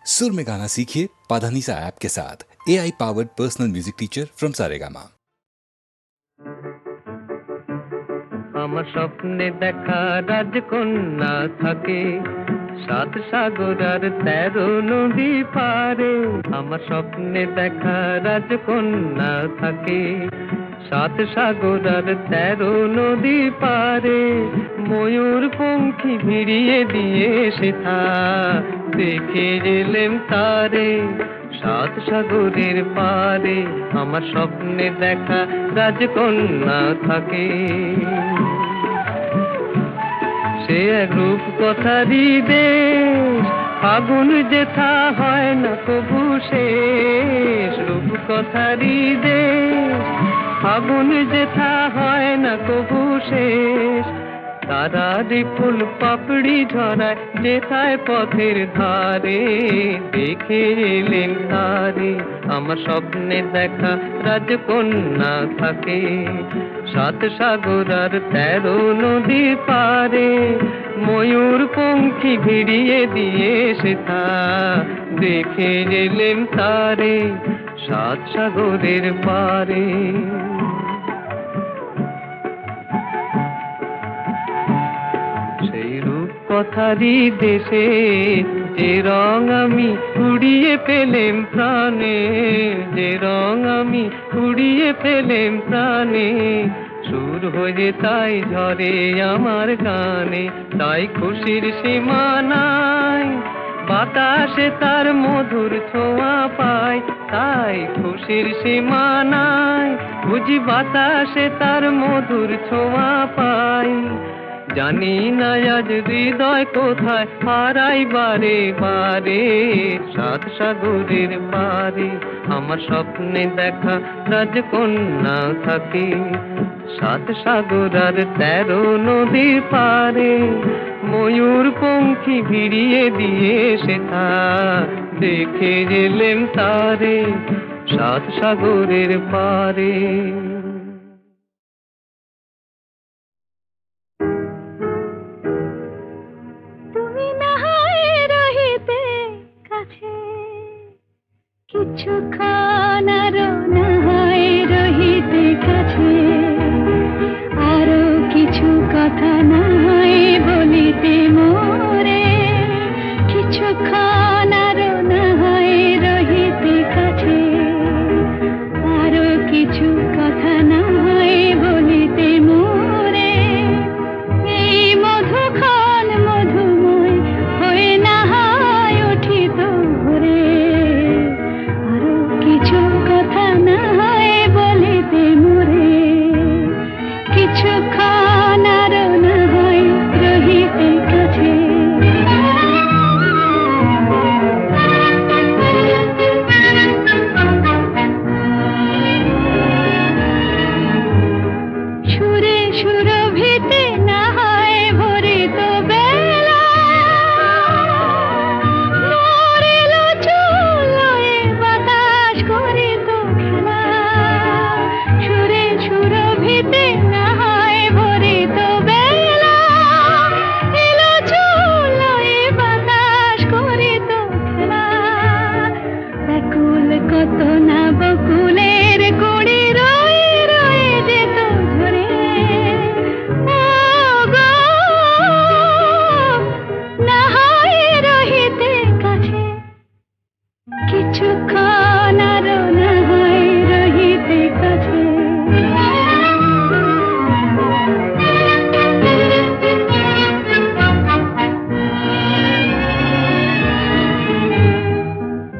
सुर में गाना सीखिए पाधानीसा ऐप के साथ। AI powered personal music teacher from Saregama. আমার স্বপ্নে দেখা রাজকন্যা থাকে 7 সাগর আর 13 নদী পারে। আমার স্বপ্নে দেখা রাজকন্যা থাকে 7 সাগর আর 13 নদী পারে। ময়ূর পঙ্খী ভিড়িয়ে দিয়ে সেথা দেখে এলেম তারে 7 সাগরের পারে। আমার স্বপ্নে দেখা রাজকন্যা থাকে। সে এক রূপ কথারই দেশ, ফাগুন যেথা হয় না কবু শেষ। রূপ কথারই দেশ, ফাগুন যেথা হয় না কবু শেষ। তারারি ফুল পাপড়ি ঝরায় যেথায় পথের ধারে দেখে এলেন তারে। আমার স্বপ্নে দেখা রাজকন্যা থাকে 7 সাগর আর 13 নদী পারে। ময়ূর পঙ্খী ভিড়িয়ে দিয়ে সেথা দেখে এলেন তারে 7 সাগরের পারে। কথারই দেশে যে রং আমি কুড়িয়ে পেলেম প্রাণে, যে রং আমি কুড়িয়ে পেলেম প্রাণে। সুর হয়ে তাই ঝরে আমার গানে, তাই খুশির সীমা নাই। বাতাসে তার মধুর ছোঁয়া পায়, তাই খুশির সীমা নাই। বুঝি বাতাসে তার মধুর ছোঁয়া পাই। জানি না আজ হৃদয় কোথায় হারাই বারে বারে 7 সাগরের পারে। আমার স্বপ্নে দেখা রাজকন্যা থাকে 7 সাগর আর 13 নদীর পারে। ময়ূর পঙ্খী ভিড়িয়ে দিয়ে সেথা দেখে এলেম তারে 7 সাগরের পারে। কিছুক্ষণ আরো না হয় রহিতে কাছে, আরো কিছু কথা না হয় বলিতে মোরে। কিছুক্ষণ আরো না হয় রহিতে কাছে, আরো কিছু কথা না হয় বলিতে মোরে। এই মধুক্ষণ মধুময় হয়ে না হয় উঠিত ভোরে, কিছু কথা না হয় বলিতে মোরে। কিছুক্ষণ আরো না হয় রহিতে কাছে। সুরে সুরভিতে না হয় ভরিত বেলা, মরিল চুলোয় বাতাস করিত খেলা। সুরে সুরভিতে না হয় ভরিত বেলা, এলো চুলোয় বাতাস করিত খেলা। ব্যাকুল কত না বকুলের কুড়ি রয়ে রয়ে যেত ঝরে। ও গো না হয় রহিতে কাছে, কিছুক্ষণ আরো না হয় রহিতে কাছে।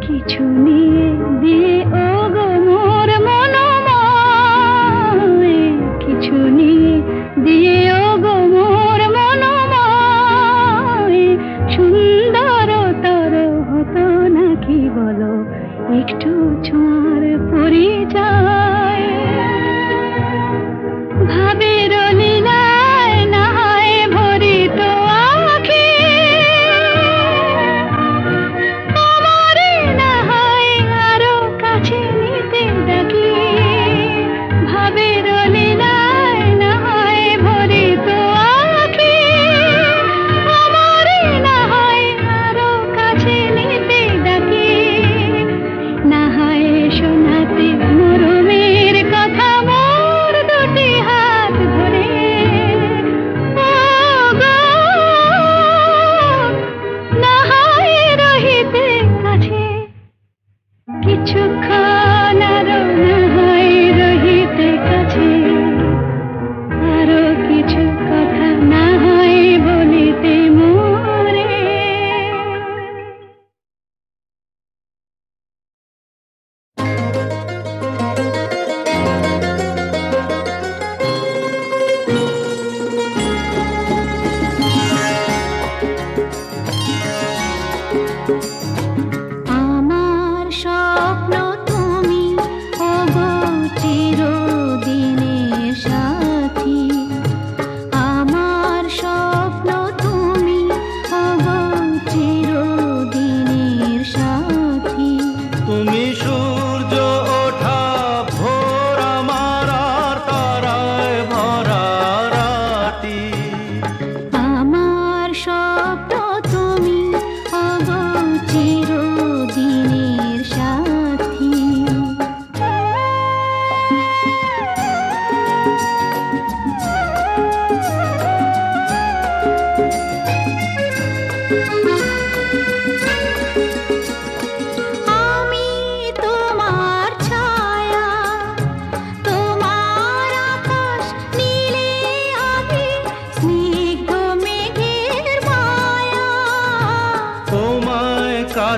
কিছু নিয়ে দিয়ে ও গো মোর মনোময়, কিছু নিয়ে দিয়ে ও গো মোর মনোময়। সুন্দর তর হতো নাকি বলো একটু ছোঁয়ার পরিচয়। ভাবের লীলায় না হয় ভরিত আঁখি, আমারে না হয় আরো কাছে নিতে ডাকি। ভাবের লীলায় না হয় ভরিত আঁখি, আমারে না হয় আরো কাছে নিতে ডাকি।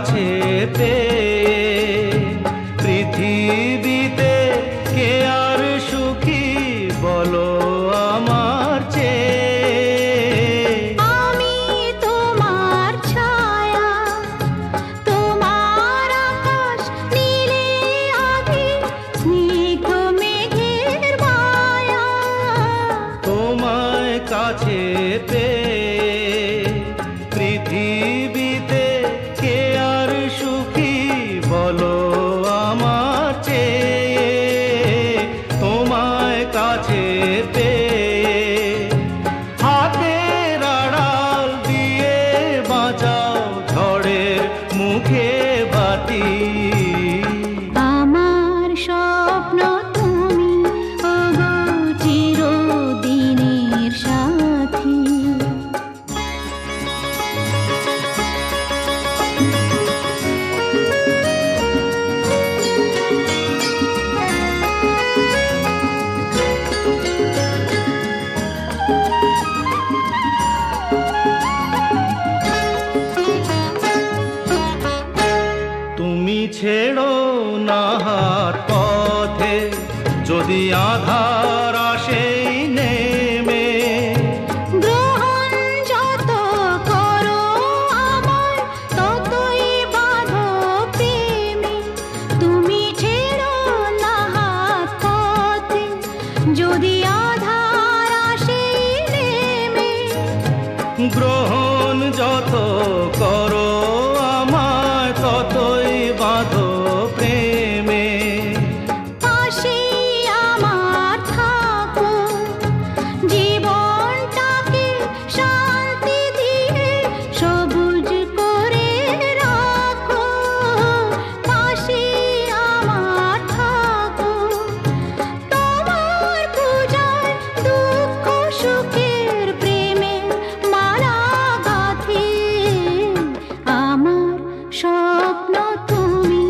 কাছে পেয়ে পৃথিবীতে কে আর সুখী বলো আমার চেয়ে। আমি তোমার ছায়া, তোমার আকাশ নীলে আভি, স্নিগ্ধ মেঘের মায়া। তোমায় কাছে পেয়ে পৃথিবীতে কে আর সুখী বলো আমার চেয়ে। তোমায় কাছে পেয়ে হাতের আড়াল দিয়ে বাঁচাও ঝড়ের মুখে বাতি। আমার স্বপ্ন তুমি, ওগো চিরদিনের সাথী। তুমি ছেড়ো না হাত পথে যদি আধার আসে নেমে। গ্রহণ যত করো আমায়, ততই বাঁধো প্রেমে। তুমি ছেড়ো না হাত পথে যদি আধার আসে নেমে। গ্রহণ যত করো আমায় ততই বাঁধো প্রেমে। পাশে আমার থাকো, জীবনটাকে শান্তি দিয়ে সবুজ করে রাখো। পাশে আমার থাকো, তোমার পূজায় দুঃখ সুখের প্রেমে মালা গাঁথি। আমার স্বপ্ন তুমি,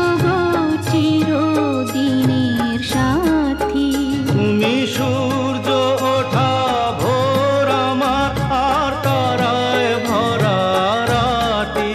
ওগো চিরদিনের সাথী। তুমি সূর্য ওঠা ভোর আমার আর তারায় ভরা রাতি।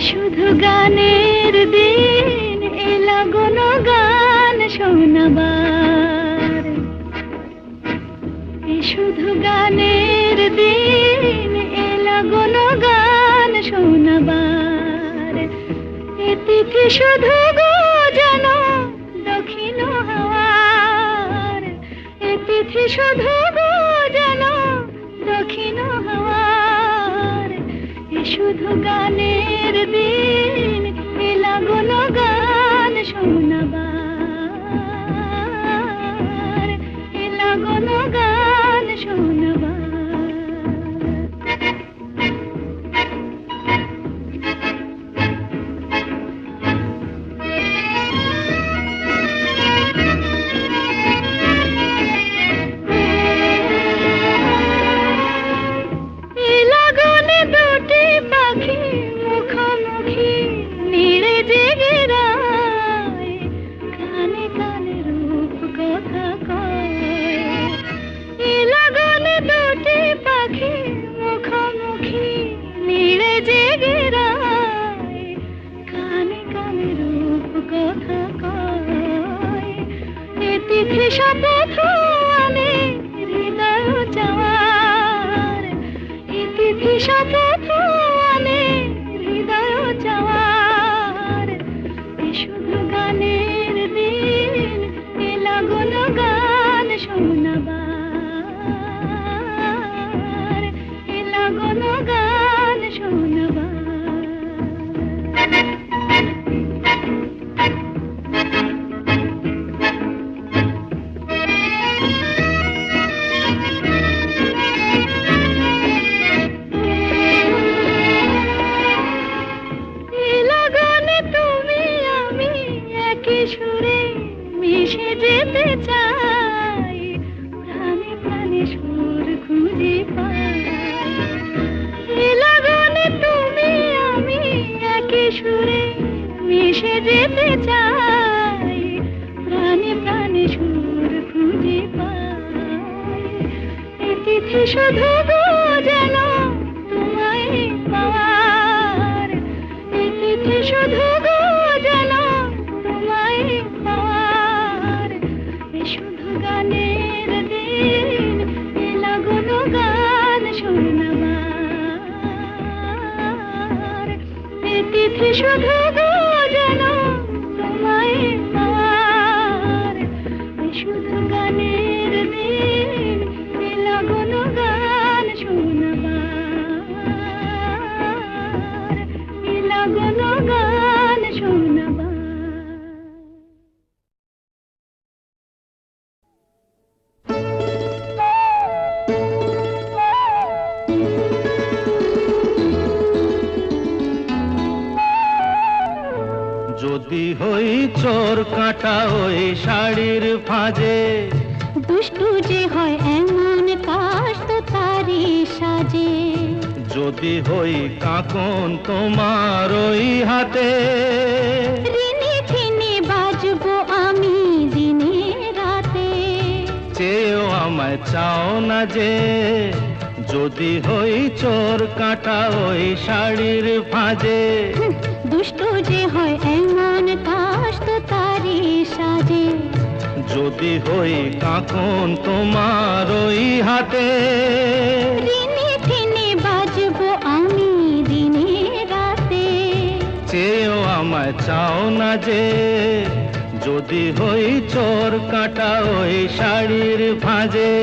শুধু গানের দিন, এলা কোনো গান শোনাবার। শুধু গানের দিন, এলা কোনো গান শোনাবার। এ তিথি শুধু গো যেন দক্ষিণ হাওয়ার। এ তিথি শুধু গো যেন দক্ষিণ হাওয়ার। এ শুধু গানের দিন, এলা কোনো গান শোনাবার। এলা কোনো গান শোনাবার। এ লগনে দুটি পাখি মুখোমুখি নীড়ে জেগে রায়। কানে কানে রূপ কথা কয়। এ লগনে দুটি পাখি মুখোমুখি নীড়ে জেগে রায়। কানে কানে রূপ কথা কয়। এ তিথি শপথ আনে হৃদয় চাওয়ার। এ তিথি শপথ আনে হৃদয় চাওয়ার। এ শুধু গানের দিন, এলা কোনো গান শোনাবার। এলা কোনো গান শোনাবার। পেতেছি শুধু গো যেন তোমায় পাওয়ার, পেতেছি শুধু গো যেন তোমায় পাওয়ার। এ শুধু গানের দিন, এ লাগুনো গান শোনাবার, পেতেছি শুধু গো যেন তোমায় পাওয়ার। এ শুধু গানের দিন, এ লাগুনো গান শোনাবার, এ লাগুনো গান শোনাবার। যদি হই চোর কাটা ওই শাড়ির ফাঁজে, দুষ্টু যে হয় এমন কাশ তো তারি সাজে। যদি হই কাকন তোমার ওই হাতে, রিনি ঠিনি বাজবো আমি দিনে রাতে। চেয়েও আমায় চাও না যে, যদি হই চোর কাটা ওই শাড়ির ফাঁজে। দুষ্টু যে হয় এমন কাশ তো তারি সাজে। যদি হই কাকন তোমার ওই হাতে, রিনি ঠিনি বাজবো আমি দিনে রাতে। চেয়েও আমায় চাও না যে, যদি হই চোর কাটা ওই শাড়ির ফাঁজে।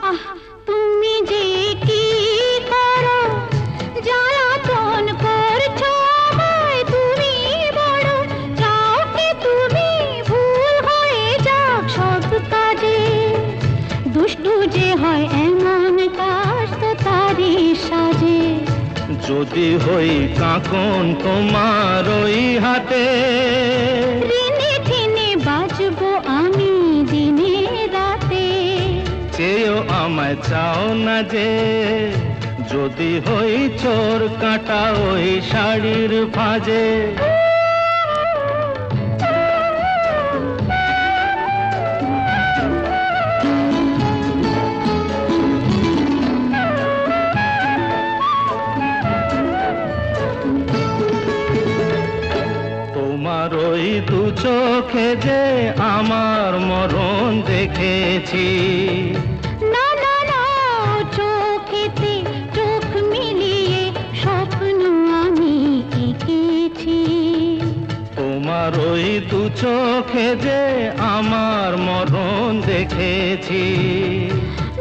আহ তুমি যে কি করো, জ্বালাতন করছো আমায় তুমি বড়। চাও কি তুমি ভুল হয়ে যাক সব কাজে। দুষ্টু যে হয় এমন কাশ তো তারি সাজে। যদি হই কাকন তোমার ওই হাতে, রিনি ঠিনি বাজবো আমি দিনে রাতে। চেয়েও আমায় চাও না যে, যদি হই চোর কাটা ওই শাড়ির ফাঁজে। তোমার ওই দু চোখে যে আমার মরণ দেখেছি। না না না চোখেতে চোখ মিলিয়ে স্বপ্ন আমি এঁকেছি। তোমার ওই দু চোখে যে আমার মরণ দেখেছি।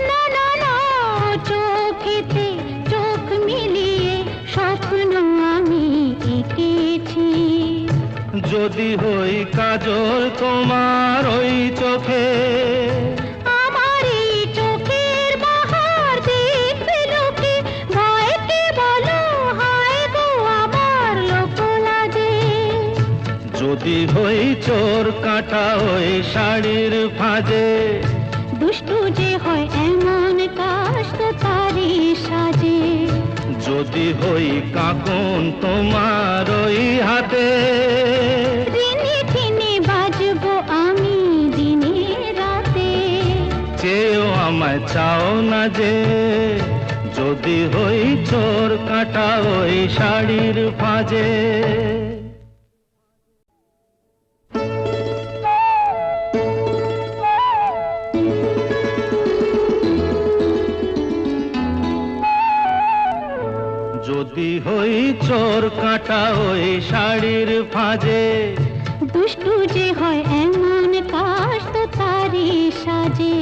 না না না চোখেতে চোখ মিলিয়ে স্বপ্ন আমি এঁকেছি। যদি হই কাজল তোমার ওই চোখে, আমার এই চোখের বাহার দেখবে লোকে। ভয়কে বলো হায় গো আমার লোক লাজে। যদি হই চোর কাটা ওই শাড়ির ফাঁজে। দুষ্টু যে হয় এমন কাশ তো তারি সাজে। যদি হই কাকন তোমার ওই হাতে, রিনি ঠিনি বাজবো আমি দিনে রাতে। চেয়েও আমায় চাও না যে, যদি হই চোর কাটা ওই শাড়ির ফাঁজে। যদি হই চোর কাটা ওই শাড়ির ফাঁজে, দুষ্টু যে হয় এমন কাশ তো তারি সাজে।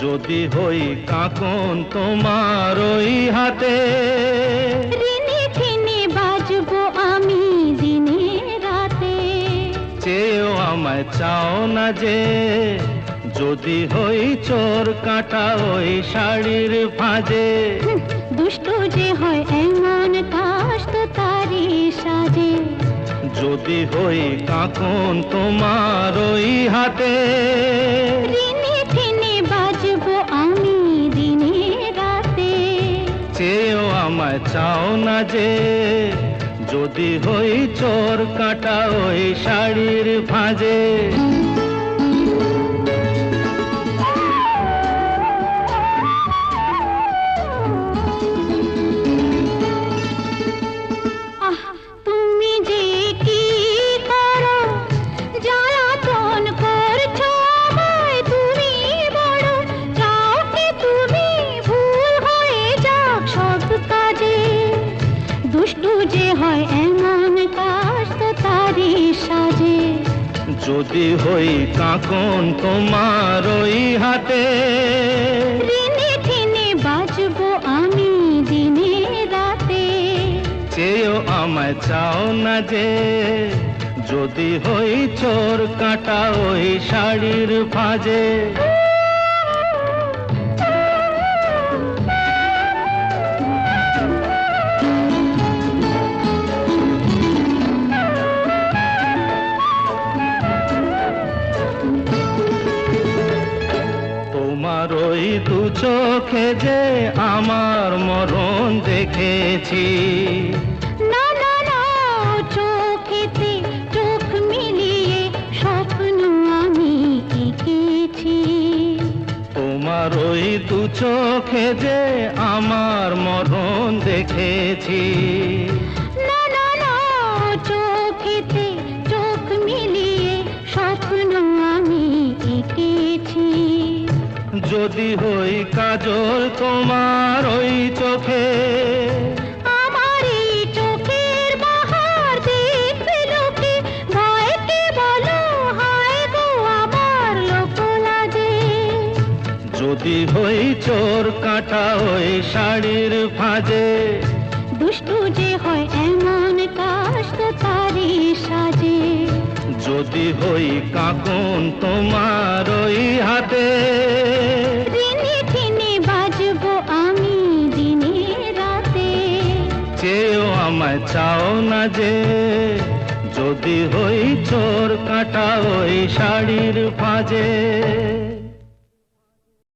যদি হই কাকন তোমার ওই হাতে, রিনি ঠিনি বাজবো আমি দিনে রাতে। চেয়েও আমায় চাও না যে, যদি হই চোর কাটা ওই শাড়ির ফাঁজে। দুষ্টু যে হয় এমন কাশ তো তারি সাজে। যদি হই কাকন তোমার ওই হাতে, রিনি ঠিনি বাজবো আমি দিনে রাতে। চেয়েও আমায় চাও না যে, যদি হই চোর কাটা ওই শাড়ির ভাঁজে। আহ তুমি যে কি করো জ্বালাতন করছো আমায় তুমি বড় চাও কি তুমি ভুল হয়ে যাক সব কাজে দুষ্টু যে হয় এমন কাজ তো তারই সাজে যদি হই কাঁকন তোমার ওই হাতে, ঋণে ঠিনে বাজবো আমি দিনে রাতে চেয়েও আমায় চাও না যে। যদি হই চোর কাটা ওই শাড়ির ভাঁজে। তোমার ওই দু চোখে যে আমার মরণ দেখেছি। না না না চোখেতে চোখ মিলিয়ে স্বপ্ন আমি এঁকেছি তোমার ওই দু চোখে যে আমার মরণ দেখেছি। না না না চোখেতে চোখ মিলিয়ে স্বপ্ন আমি এঁকেছি যদি হই কাজল তোমার ওই চোখে, আমার এই চোখের বাহার দেখবে লোকে ভয়কে বলো হায় গো আমার লোক লাজে যদি হই চোর কাটা ওই শাড়ির ভাঁজে। দুষ্টু যে হয় এমন কাজ তো তারই সাজে যদি হই কাঁকন তোমার ওই হাতে, ঋণে ঠিনে বাজবো আমি দিনে রাতে চেয়েও আমায় চাও না যে। যদি হই চোর কাটা ওই শাড়ির ভাঁজে।